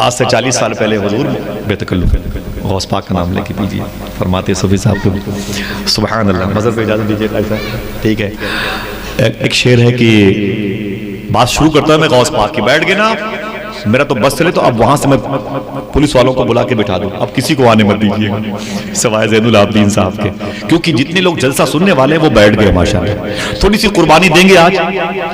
آج سے 40 سال پہلے حضور بے تکلف غوث پاک کا نام لے کے پیجیے، فرماتے صوفی صاحب کو سبحان اللہ. مذہب پہ اجازت دیجیے صاحب، ٹھیک ہے. ایک شعر ہے کہ بات شروع کرتا ہے میں غوث پاک کی، بیٹھ گئے نا میرا تو بس چلے تو اب وہاں سے میں پولیس والوں کو بلا کے بٹھا دوں، اب کسی کو آنے مت دیجیے سوائے زین العابدین صاحب کے، کیونکہ جتنے لوگ جلسہ سننے والے ہیں وہ بیٹھ گئے ماشاءاللہ. تھوڑی سی قربانی دیں گے آج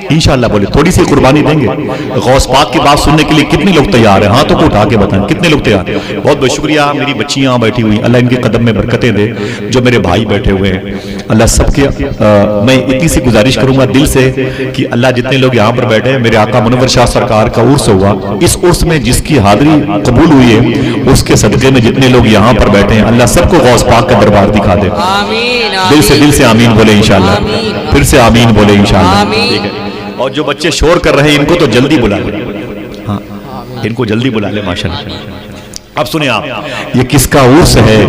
انشاءاللہ، بولے تھوڑی سی قربانی دیں گے. غوث پاک کی بات سننے کے لیے کتنے لوگ تیار ہیں؟ ہاتھوں کو اٹھا کے بتائیں کتنے لوگ تیار ہیں. بہت بہت شکریہ. میری بچیاں بیٹھی ہوئی، اللہ ان کے قدم میں برکتیں دے. جو میرے بھائی بیٹھے ہوئے ہیں اللہ سب کے، میں اتنی سی گزارش کروں گا دل سے کہ اللہ جتنے لوگ یہاں پر بیٹھے ہیں، میرے آقا منور شاہ سرکار کا عرس ہوا، اس عرس میں جس کی حاضری قبول ہوئی ہے اس کے صدقے میں جتنے لوگ یہاں پر بیٹھے ہیں اللہ سب کو غوث پاک کا دربار دکھا دے. دل سے آمین بولے انشاءاللہ، پھر سے آمین بولے انشاءاللہ. ٹھیک ہے. اور جو بچے شور کر رہے ہیں ان کو تو جلدی بلا لیں، ہاں ان کو جلدی بلا لیں ماشاءاللہ. اب سنیں آپ، یہ کس کا عرس ہے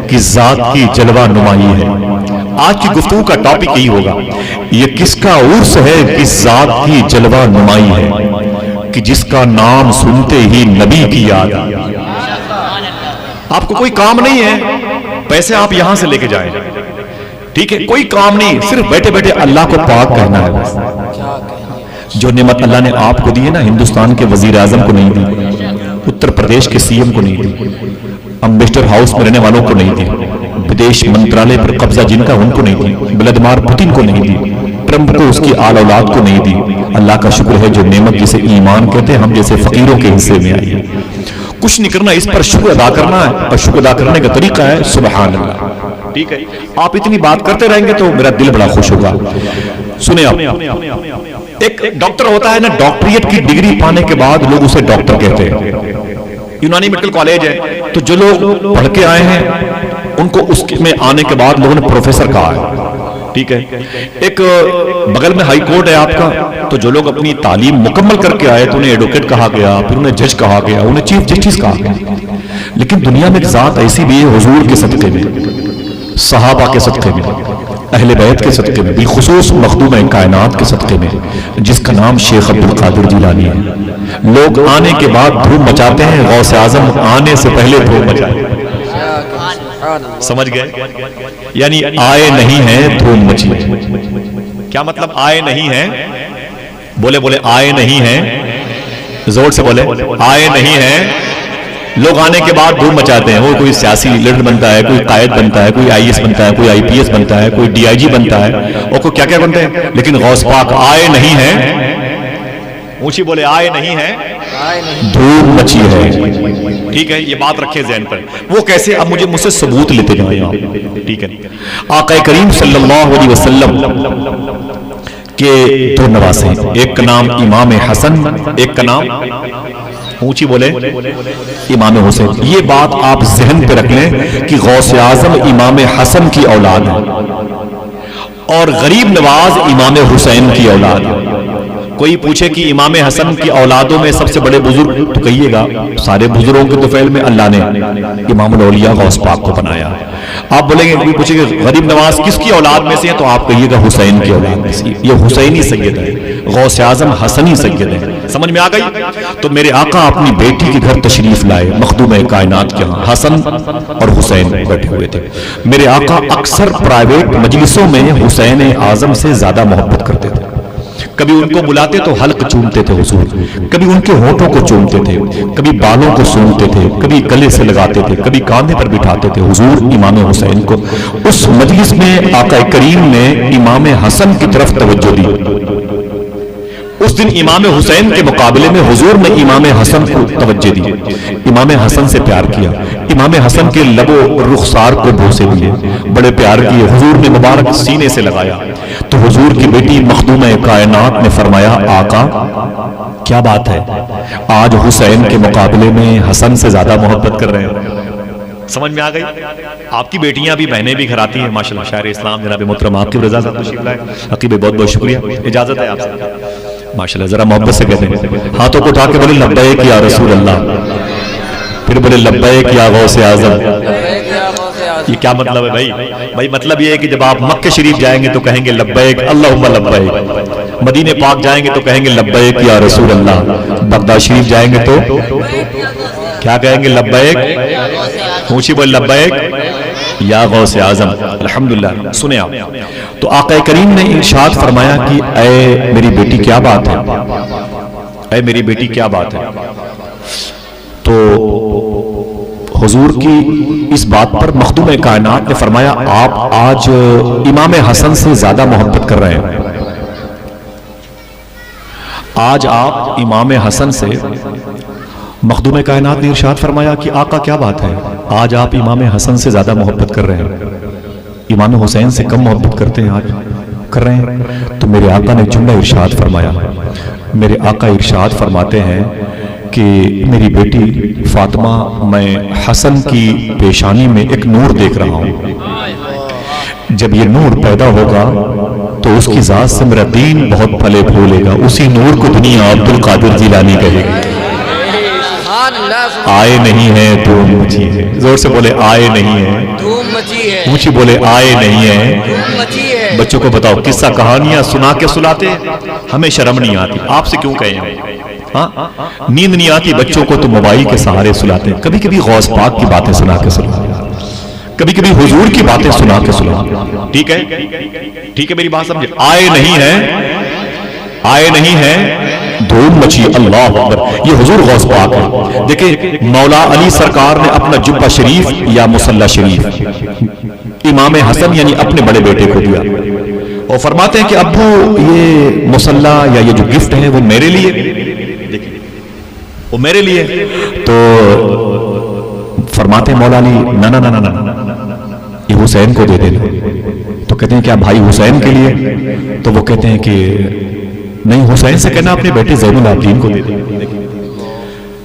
کہ ذات کی جلوہ نمائی ہے. آج کی گفتگو کا ٹاپک یہی ہوگا، یہ کس کا عرس ہے کہ ذات کی جلوہ نمائی ہے، کہ جس کا نام سنتے ہی نبی کی یاد. آپ کو کوئی کام نہیں ہے، پیسے آپ یہاں سے لے کے جائیں، ٹھیک ہے، کوئی کام نہیں، صرف بیٹھے بیٹھے اللہ کو پاک کہنا ہے بس. جو نعمت اللہ نے آپ کو دی ہے نا، ہندوستان کے وزیر اعظم کو نہیں دی، اتر پردیش کے سی ایم کو نہیں دی، امبیسڈر ہاؤس میں رہنے والوں کو نہیں دی، ودیش منترالے پر قبضہ جن کا ان کو نہیں دی، ولادیمیر پوتن کو نہیں دی، ٹرمپ کو اس کی آل اولاد کو نہیں دی. اللہ کا شکر ہے جو نعمت جسے ایمان کہتے ہیں ہم جیسے فقیروں کے حصے میں آئی ہے. کچھ نہیں کرنا، اس پر شکر ادا کرنا ہے، اور شکر ادا کرنے کا طریقہ ہے سبحان اللہ. ٹھیک ہے. آپ اتنی بات کرتے رہیں گے تو میرا دل بڑا خوش ہوگا. سنیں آپ، ایک ڈاکٹر ہوتا ہے نا، ڈاکٹریٹ کی ڈگری پانے کے بعد لوگ اسے ڈاکٹر کہتے ہیں. یونانی میڈیکل کالج ہے تو جو لوگ پڑھ کے آئے ہیں ان کو اس میں آنے کے بعد لوگوں نے پروفیسر کہا ہے. ٹھیک ہے. ایک بغل میں ہائی کورٹ ہے آپ کا، تو جو لوگ اپنی تعلیم مکمل کر کے آئے تو انہیں ایڈوکیٹ کہا گیا، پھر انہیں جج کہا گیا، انہیں چیف جسٹس کہا گیا. لیکن دنیا میں ایک ذات ایسی بھی ہے حضور کے صدقے میں، صحابہ کے صدقے میں، اہل بیت کے صدقے میں، بالخصوص مخدوم کائنات کے صدقے میں، جس کا نام شیخ عبد القادر جیلانی ہے. لوگ آنے کے بعد دھوم مچاتے ہیں، غوث اعظم آنے سے پہلے دھوم مچائے. سمجھ گئے؟ یعنی آئے نہیں ہیں دھوم مچی. کیا مطلب آئے نہیں ہیں؟ بولے بولے آئے نہیں ہیں، زور سے بولے آئے نہیں ہیں. لوگ آنے کے بعد دھوم مچاتے ہیں، وہ کوئی سیاسی لیڈر بنتا ہے، کوئی قائد بنتا ہے، کوئی آئی ایس بنتا ہے، کوئی آئی پی ایس بنتا ہے، کوئی ڈی آئی جی بنتا ہے، اور کوئی کیا کیا بنتے ہیں. لیکن غوث پاک آئے نہیں ہیں، اونچی بولے آئے نہیں ہیں، دھوم مچی ہے. ٹھیک ہے. یہ بات رکھے ذہن پر. وہ کیسے؟ اب مجھ سے ثبوت لیتے جائیں آپ. ٹھیک ہے. آقا کریم صلی اللہ علیہ وسلم کے دو نواسے ہیں، ایک کا نام امام حسن، ایک کا نام اونچی بولے امام حسین. یہ بات آپ ذہن پہ رکھ لیں کہ غوث اعظم امام حسن کی اولاد ہے اور غریب نواز امام حسین کی اولاد ہے. کوئی پوچھے کہ امام حسن کی اولادوں میں سب سے بڑے بزرگ، تو کہیے گا سارے بزرگوں کے طفیل میں اللہ نے امام الاولیاء غوث پاک کو بنایا. آپ بولیں گے، کوئی پوچھے کہ غریب نواز کس کی اولاد میں سے ہے، تو آپ کہیے گا حسین کی اولاد میں سے. یہ حسینی سید ہے، غوث اعظم حسنی سید ہے. سمجھ میں آ گئی؟ تو میرے آقا اپنی بیٹی کے گھر تشریف لائے، مخدوم کائنات کے ہاں حسن اور حسین بیٹھے ہوئے تھے. میرے آقا اکثر پرائیویٹ مجلسوں میں حسین اعظم سے زیادہ محبت کرتے تھے. کبھی ان کو بلاتے تو حلق چومتے تھے حضور، کبھی ان کے ہونٹوں کو چومتے تھے، کبھی بالوں کو سونتے تھے، کبھی گلے سے لگاتے تھے، کبھی کاندھے پر بٹھاتے تھے حضور امام حسین کو. اس مجلس میں آقا کریم نے امام حسن کی طرف توجہ دی. اس دن امام حسین کے مقابلے میں حضور نے امام حسن کو توجہ دی، امام حسن سے پیار کیا، امام حسن کے لب و رخسار کو بوسے دیے، بڑے پیار کیے. حضور نے مبارک سینے سے لگایا تو حضور کی بیٹی مخدوم کائنات نے فرمایا، آقا کیا بات ہے، آج حسین کے مقابلے میں حسن سے زیادہ محبت کر رہے ہیں. سمجھ میں آ گئی؟ آپ کی بیٹیاں بھی، بہنیں بھی گھر آتی ہیں ماشاءاللہ. شاعر اسلام جناب محترم عاقب رضا صاحب تشریف لائے. عقیب بہت بہت شکریہ، اجازت ہے آپ سے ماشاءاللہ. ذرا محبت سے کہتے ہیں، ہاتھوں کو اٹھا کے بولے لبیک یا رسول اللہ، پھر بولے لبیک یا غوث اعظم. یہ کیا مطلب ہے بھائی؟ مطلب یہ ہے کہ جب آپ مکہ شریف جائیں گے تو کہیں گے لبیک اللہم لبیک، مدینے پاک جائیں گے تو کہیں گے لبیک یا رسول اللہ، بغداد شریف جائیں گے تو کیا کہیں گے؟ لبیک، اونچی بول لبیک یا غوث اعظم۔ الحمدللہ۔ سنیں آپ، تو آقا کریم نے ارشاد فرمایا کہ اے میری بیٹی کیا بات ہے، اے میری بیٹی کیا بات ہے؟ تو حضور کی اس بات پر مخدوم کائنات نے فرمایا آپ آج امام حسن سے زیادہ محبت کر رہے ہیں، آج آپ امام حسن سے، مخدوم کائنات نے ارشاد فرمایا کہ آقا کیا بات ہے، آج آپ امام حسن سے زیادہ محبت کر رہے ہیں، امام حسین سے کم محبت کرتے ہیں، آج کر رہے ہیں۔ تو میرے آقا نے جملہ ارشاد فرمایا، میرے آقا ارشاد فرماتے ہیں کہ میری بیٹی فاطمہ، میں حسن کی پیشانی میں ایک نور دیکھ رہا ہوں، جب یہ نور پیدا ہوگا تو اس کی ذات سے میرا دین بہت پھلے پھولے گا، اسی نور کو دنیا عبد القادر جیلانی کہے گی۔ آئے نہیں ہے دھوم مچی ہے، زور سے بولے آئے نہیں ہے دھوم مچی ہے، اونچی بولے آئے نہیں ہے دھوم مچی ہے۔ بچوں کو بتاؤ قصہ کہانیاں سنا کے سلاتے، ہمیں شرم نہیں آتی، آپ سے کیوں کہیں ہاں؟ نیند نہیں آتی بچوں کو تو موبائل کے سہارے سلاتے، کبھی کبھی غوث پاک کی باتیں سنا کے سلاتے، کبھی کبھی حضور کی باتیں سنا کے سلاتے، ٹھیک ہے؟ ٹھیک ہے میری بات سمجھے؟ آئے نہیں ہے، آئے نہیں ہے دھوم مچی، اللہ اکبر، یہ حضور غوث پاک ہے۔ دیکھیں مولا علی سرکار نے اپنا جبہ شریف یا مصلی شریف امام حسن یعنی اپنے بڑے بیٹے کو دیا، اور فرماتے ہیں کہ ابو یہ مصلی یا یہ جو گفٹ ہے وہ میرے لیے، وہ میرے لیے۔ تو فرماتے ہیں مولا علی نہ نہ نہ نہ، یہ حسین کو دے دینا۔ تو کہتے ہیں کیا بھائی حسین کے لیے؟ تو وہ کہتے ہیں کہ نہیں، حسین سے کہنا اپنے بیٹے زین العابدین کو دے دیں۔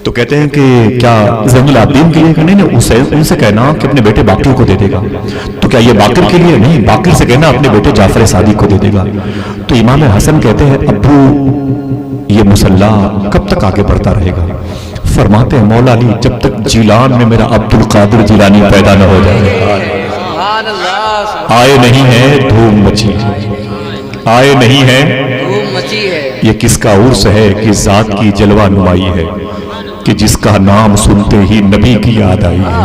تو کہتے ہیں کہ کیا زین العابدین کے لیے؟ کہ نہیں، حسین ان سے کہنا کہ اپنے بیٹے باقر کو دے دے گا۔ تو کیا یہ باقر کے لیے؟ نہیں، باقر سے کہنا اپنے بیٹے جعفر صادق کو دے دے گا۔ تو امام حسن کہتے ہیں ابو یہ مصلی کب تک آگے بڑھتا رہے گا؟ فرماتے ہیں مولا علی جب تک جیلان میں میرا عبد القادر جیلانی پیدا نہ ہو جائے۔ آئے نہیں ہے دھوم مچی، آئے نہیں ہے دھوم مچی ہے، یہ کس کا عرس ہے کہ ذات کی جلوہ نمائی ہے، کہ جس کا نام سنتے ہی نبی کی یاد آئی ہے۔